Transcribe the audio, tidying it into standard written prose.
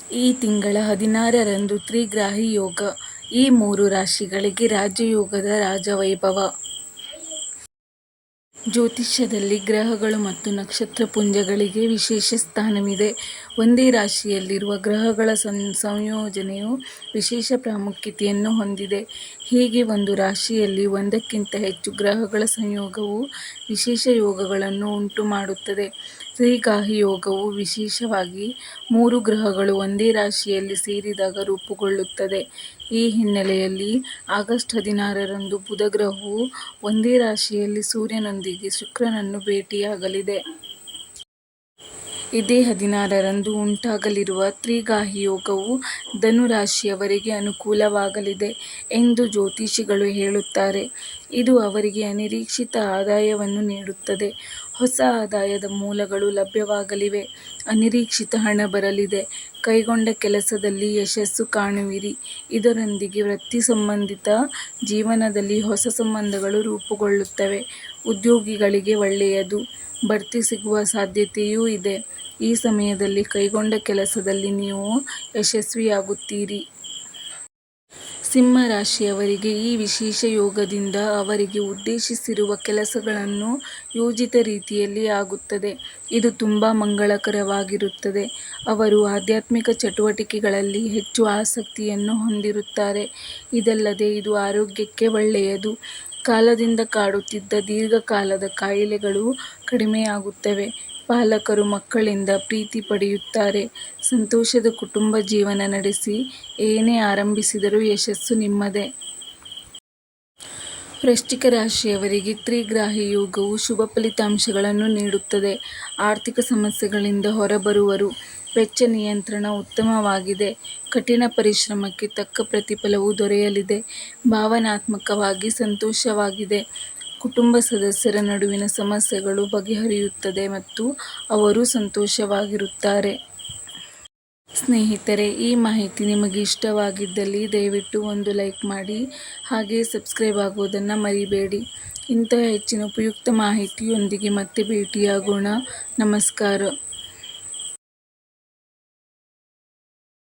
ಈ ತಿಂಗಳ 16ರಂದು ತ್ರಿಗ್ರಾಹಿ ಯೋಗ. ಈ 3 ರಾಶಿಗಳಿಗೆ ರಾಜಯೋಗದ ರಾಜವೈಭವ. ಜ್ಯೋತಿಷ್ಯದಲ್ಲಿ ಗ್ರಹಗಳು ಮತ್ತು ನಕ್ಷತ್ರ ಪುಂಜಗಳಿಗೆ ವಿಶೇಷ ಸ್ಥಾನವಿದೆ. ಒಂದೇ ರಾಶಿಯಲ್ಲಿರುವ ಗ್ರಹಗಳ ಸಂಯೋಜನೆಯು ವಿಶೇಷ ಪ್ರಾಮುಖ್ಯತೆಯನ್ನು ಹೊಂದಿದೆ. ಹೀಗೆ ಒಂದು ರಾಶಿಯಲ್ಲಿ ಒಂದಕ್ಕಿಂತ ಹೆಚ್ಚು ಗ್ರಹಗಳ ಸಂಯೋಗವು ವಿಶೇಷ ಯೋಗಗಳನ್ನು ಉಂಟುಮಾಡುತ್ತದೆ. ತ್ರಿಗ್ರಾಹಿ ಯೋಗವು ವಿಶೇಷವಾಗಿ 3 ಗ್ರಹಗಳು ಒಂದೇ ರಾಶಿಯಲ್ಲಿ ಸೇರಿದಾಗ ರೂಪುಗೊಳ್ಳುತ್ತದೆ. ಈ ಹಿನ್ನೆಲೆಯಲ್ಲಿ ಆಗಸ್ಟ್ 16ರಂದು ಬುಧ ಗ್ರಹವು ಒಂದೇ ರಾಶಿಯಲ್ಲಿ ಸೂರ್ಯನೊಂದಿಗೆ ಶುಕ್ರನನ್ನು ಭೇಟಿಯಾಗಲಿದೆ. ಇದೇ 16ರಂದು ಉಂಟಾಗಲಿರುವ ತ್ರಿಗ್ರಾಹಿ ಯೋಗವು ಧನು ರಾಶಿಯವರಿಗೆ ಅನುಕೂಲವಾಗಲಿದೆ ಎಂದು ಜ್ಯೋತಿಷಿಗಳು ಹೇಳುತ್ತಾರೆ. ಇದು ಅವರಿಗೆ ಅನಿರೀಕ್ಷಿತ ಆದಾಯವನ್ನು ನೀಡುತ್ತದೆ. ಹೊಸ ಆದಾಯದ ಮೂಲಗಳು ಲಭ್ಯವಾಗಲಿವೆ. ಅನಿರೀಕ್ಷಿತ ಹಣ ಬರಲಿದೆ. ಕೈಗೊಂಡ ಕೆಲಸದಲ್ಲಿ ಯಶಸ್ಸು ಕಾಣುವಿರಿ. ಇದರೊಂದಿಗೆ ವೃತ್ತಿ ಸಂಬಂಧಿತ ಜೀವನದಲ್ಲಿ ಹೊಸ ಸಂಬಂಧಗಳು ರೂಪುಗೊಳ್ಳುತ್ತವೆ. ಉದ್ಯೋಗಿಗಳಿಗೆ ಒಳ್ಳೆಯದು. ಬಡ್ತಿ ಸಿಗುವ ಸಾಧ್ಯತೆಯೂ ಇದೆ. ಈ ಸಮಯದಲ್ಲಿ ಕೈಗೊಂಡ ಕೆಲಸದಲ್ಲಿ ನೀವು ಯಶಸ್ವಿಯಾಗುತ್ತೀರಿ. ಸಿಂಹ ರಾಶಿಯವರಿಗೆ ಈ ವಿಶೇಷ ಯೋಗದಿಂದ ಅವರಿಗೆ ಉದ್ದೇಶಿಸಿರುವ ಕೆಲಸಗಳನ್ನು ಯೋಜಿತ ರೀತಿಯಲ್ಲಿ ಆಗುತ್ತದೆ. ಇದು ತುಂಬಾ ಮಂಗಳಕರವಾಗಿರುತ್ತದೆ. ಅವರು ಆಧ್ಯಾತ್ಮಿಕ ಚಟುವಟಿಕೆಗಳಲ್ಲಿ ಹೆಚ್ಚು ಆಸಕ್ತಿಯನ್ನು ಹೊಂದಿರುತ್ತಾರೆ. ಇದಲ್ಲದೆ ಇದು ಆರೋಗ್ಯಕ್ಕೆ ಒಳ್ಳೆಯದು. ಕಾಲದಿಂದ ಕಾಡುತ್ತಿದ್ದ ದೀರ್ಘಕಾಲದ ಕಾಯಿಲೆಗಳು ಕಡಿಮೆಯಾಗುತ್ತವೆ. ಪಾಲಕರು ಮಕ್ಕಳಿಂದ ಪ್ರೀತಿ ಪಡೆಯುತ್ತಾರೆ. ಸಂತೋಷದ ಕುಟುಂಬ ಜೀವನ ನಡೆಸಿ ಏನೇ ಆರಂಭಿಸಿದರೂ ಯಶಸ್ಸು ನಿಮ್ಮದೇ. ವೃಶ್ಚಿಕ ರಾಶಿಯವರಿಗೆ ತ್ರಿಗ್ರಾಹಿ ಯೋಗವು ಶುಭ ಫಲಿತಾಂಶಗಳನ್ನು ನೀಡುತ್ತದೆ. ಆರ್ಥಿಕ ಸಮಸ್ಯೆಗಳಿಂದ ಹೊರಬರುವರು. ವೆಚ್ಚ ನಿಯಂತ್ರಣ ಉತ್ತಮವಾಗಿದೆ. ಕಠಿಣ ಪರಿಶ್ರಮಕ್ಕೆ ತಕ್ಕ ಪ್ರತಿಫಲವು ದೊರೆಯಲಿದೆ. ಭಾವನಾತ್ಮಕವಾಗಿ ಸಂತೋಷವಾಗಿದೆ. ಕುಟುಂಬ ಸದಸ್ಯರ ನಡುವಿನ ಸಮಸ್ಯೆಗಳು ಬಗೆಹರಿಯುತ್ತದೆ ಮತ್ತು ಅವರು ಸಂತೋಷವಾಗಿರುತ್ತಾರೆ. ಸ್ನೇಹಿತರೆ, ಈ ಮಾಹಿತಿ ನಿಮಗೆ ಇಷ್ಟವಾಗಿದ್ದಲ್ಲಿ ದಯವಿಟ್ಟು ಒಂದು ಲೈಕ್ ಮಾಡಿ. ಹಾಗೆಯೇ ಸಬ್ಸ್ಕ್ರೈಬ್ ಆಗುವುದನ್ನು ಮರಿಬೇಡಿ. ಇಂತಹ ಹೆಚ್ಚಿನ ಉಪಯುಕ್ತ ಮಾಹಿತಿಯೊಂದಿಗೆ ಮತ್ತೆ ಭೇಟಿಯಾಗೋಣ. ನಮಸ್ಕಾರ.